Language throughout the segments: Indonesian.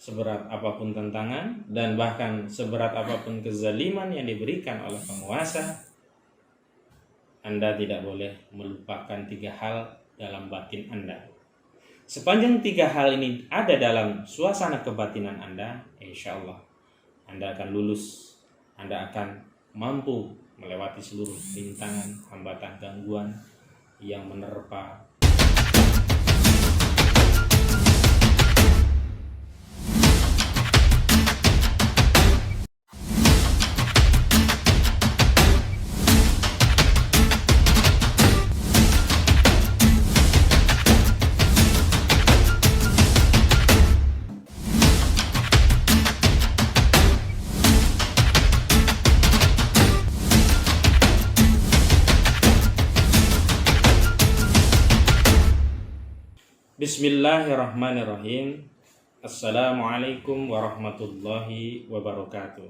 seberat apapun tantangan, dan bahkan seberat apapun kezaliman yang diberikan oleh penguasa, Anda tidak boleh melupakan 3 hal dalam batin Anda. Sepanjang 3 hal ini ada dalam suasana kebatinan Anda, insya Allah Anda akan lulus. Anda akan mampu melewati seluruh rintangan, hambatan, gangguan yang menerpa. Bismillahirrahmanirrahim. Assalamualaikum warahmatullahi wabarakatuh.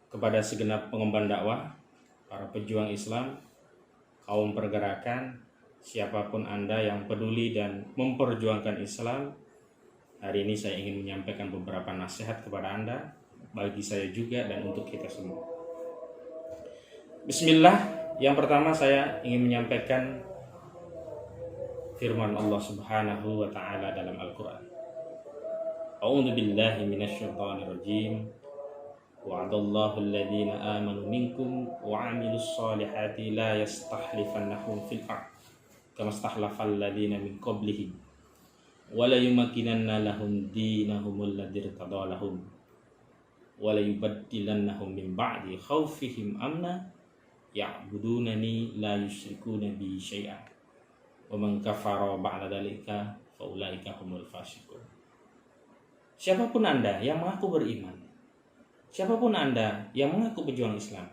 Kepada segenap pengemban dakwah, para pejuang Islam, kaum pergerakan, siapapun Anda yang peduli dan memperjuangkan Islam, hari ini saya ingin menyampaikan beberapa nasihat kepada Anda, bagi saya juga dan untuk kita semua. Bismillah. Yang pertama saya ingin menyampaikan firman Allah Subhanahu wa taala dalam Al-Qur'an. A'udzu billahi minasyaitonir rajim. Wa'adallahu alladhina amanu minkum wa 'amilus solihati la yastakhlifannahum fil ardh kama istakhlafal ladzina min qablihim wa la yumakkinanna lahum dinahum alladzi irtada lahum wa la yubaddilannahum min ba'di khaufihim amna ya'budunani la yusyrikuna bi syai'an wa man kafara ba'da dzalika fa ulaika humul fasiqun. Siapapun Anda yang mengaku beriman, siapapun Anda yang mengaku pejuang Islam,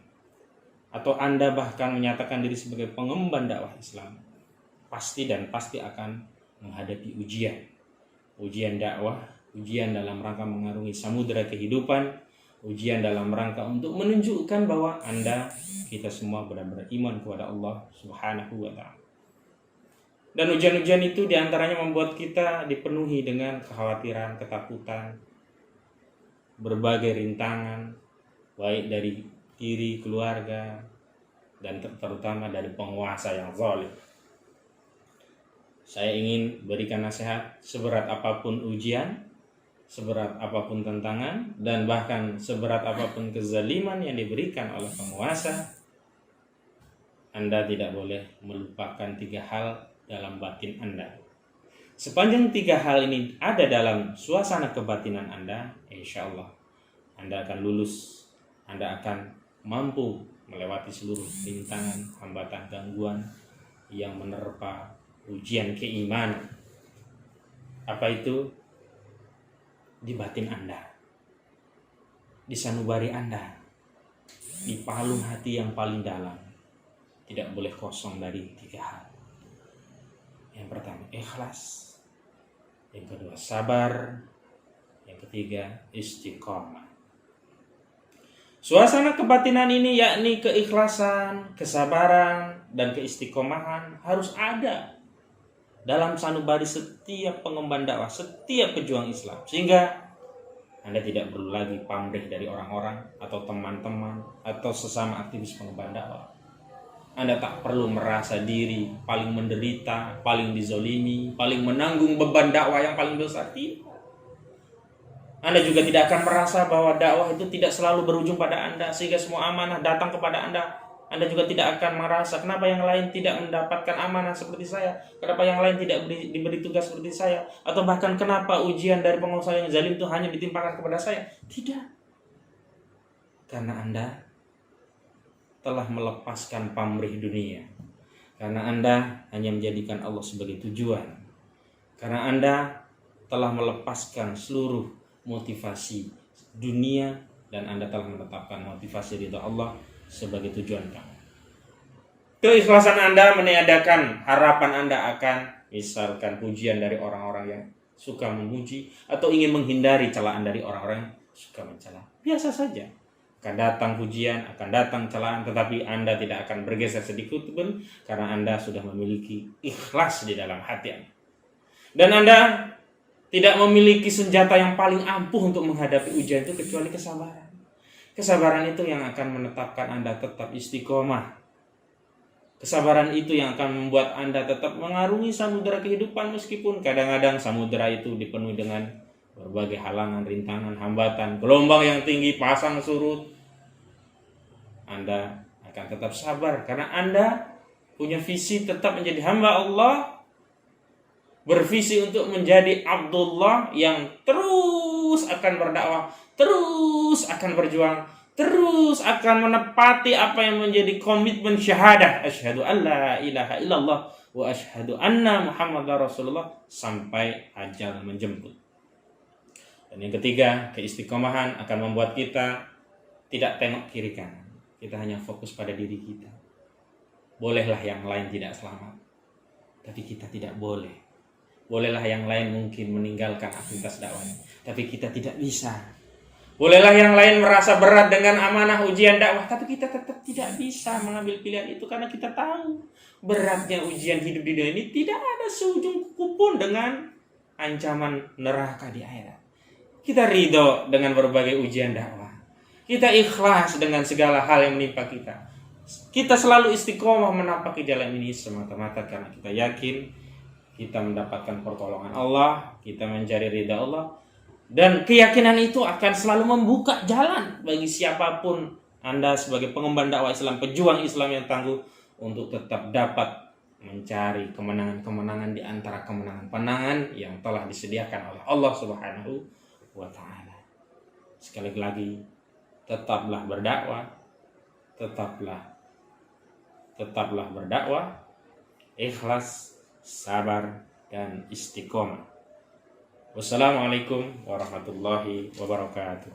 atau Anda bahkan menyatakan diri sebagai pengemban dakwah Islam, pasti akan menghadapi ujian dakwah, ujian dalam rangka mengarungi samudera kehidupan, ujian dalam rangka untuk menunjukkan bahwa Anda, kita semua benar-benar iman kepada Allah Subhanahu wa ta'ala. Dan ujian-ujian itu diantaranya membuat kita dipenuhi dengan kekhawatiran, ketakutan, berbagai rintangan, baik dari diri, keluarga, dan terutama dari penguasa yang zalim. Saya ingin berikan nasihat, seberat apapun ujian, seberat apapun tantangan, dan bahkan seberat apapun kezaliman yang diberikan oleh penguasa, Anda tidak boleh melupakan 3 hal dalam batin Anda. Sepanjang 3 hal ini ada dalam suasana kebatinan Anda, insya Allah Anda akan lulus. Anda akan mampu melewati seluruh rintangan, hambatan, gangguan yang menerpa ujian keimanan. Apa itu? Di batin Anda, di sanubari Anda, di palung hati yang paling dalam, tidak boleh kosong dari 3 hal. Yang pertama ikhlas, yang kedua sabar, yang ketiga istiqomah. Suasana kebatinan ini yakni keikhlasan, kesabaran, dan keistiqomahan harus ada dalam sanubari setiap pengemban dakwah, setiap pejuang Islam, sehingga Anda tidak perlu lagi pamrih dari orang-orang atau teman-teman atau sesama aktivis pengemban dakwah. Anda tak perlu merasa diri paling menderita, paling dizolimi, paling menanggung beban dakwah yang paling besar. Anda juga tidak akan merasa bahwa dakwah itu tidak selalu berujung pada Anda, sehingga semua amanah datang kepada Anda. Anda juga tidak akan merasa kenapa yang lain tidak mendapatkan amanah seperti saya, kenapa yang lain tidak diberi tugas seperti saya, atau bahkan kenapa ujian dari penguasa yang zalim itu hanya ditimpakan kepada saya. Tidak. Karena Anda telah melepaskan pamrih dunia, karena Anda hanya menjadikan Allah sebagai tujuan, karena Anda telah melepaskan seluruh motivasi dunia dan Anda telah menetapkan motivasi ridha Allah sebagai tujuan kamu. Keikhlasan Anda meniadakan harapan Anda akan misalkan pujian dari orang-orang yang suka memuji atau ingin menghindari celaan dari orang-orang yang suka mencela. Biasa saja. Akan datang pujian, akan datang celaan, tetapi Anda tidak akan bergeser sedikit pun karena Anda sudah memiliki ikhlas di dalam hati Anda. Dan Anda tidak memiliki senjata yang paling ampuh untuk menghadapi ujian itu kecuali kesabaran. Kesabaran itu yang akan menetapkan Anda tetap istiqomah. Kesabaran itu yang akan membuat Anda tetap mengarungi samudera kehidupan meskipun kadang-kadang samudera itu dipenuhi dengan berbagai halangan, rintangan, hambatan, gelombang yang tinggi, pasang surut. Anda akan tetap sabar karena Anda punya visi tetap menjadi hamba Allah, bervisi untuk menjadi Abdullah yang terus akan berdakwah, terus akan berjuang, terus akan menepati apa yang menjadi komitmen syahadah asyhadu alla ilaha illallah wa asyhadu anna muhammadar rasulullah sampai ajal menjemput. Dan yang ketiga, keistiqomahan akan membuat kita tidak tengok kiri kanan. Kita hanya fokus pada diri kita. Bolehlah yang lain tidak selamat, tapi kita tidak boleh. Bolehlah yang lain mungkin meninggalkan aktivitas dakwahnya, tapi kita tidak bisa. Bolehlah yang lain merasa berat dengan amanah ujian dakwah, tapi kita tetap tidak bisa mengambil pilihan itu karena kita tahu beratnya ujian hidup di dunia ini tidak ada seujung kuku pun dengan ancaman neraka di akhirat. Kita ridho dengan berbagai ujian dakwah. Kita ikhlas dengan segala hal yang menimpa kita. Kita selalu istiqomah menapaki jalan ini semata-mata karena kita yakin kita mendapatkan pertolongan Allah, kita mencari ridha Allah, dan keyakinan itu akan selalu membuka jalan bagi siapapun Anda sebagai pengemban dakwah Islam, pejuang Islam yang tangguh untuk tetap dapat mencari kemenangan-kemenangan di antara kemenangan-kemenangan yang telah disediakan oleh Allah Subhanahu wa Ta'ala. Sekali lagi, tetaplah berdakwah, tetaplah berdakwah, ikhlas, sabar, dan istiqomah. Wassalamualaikum warahmatullahi wabarakatuh.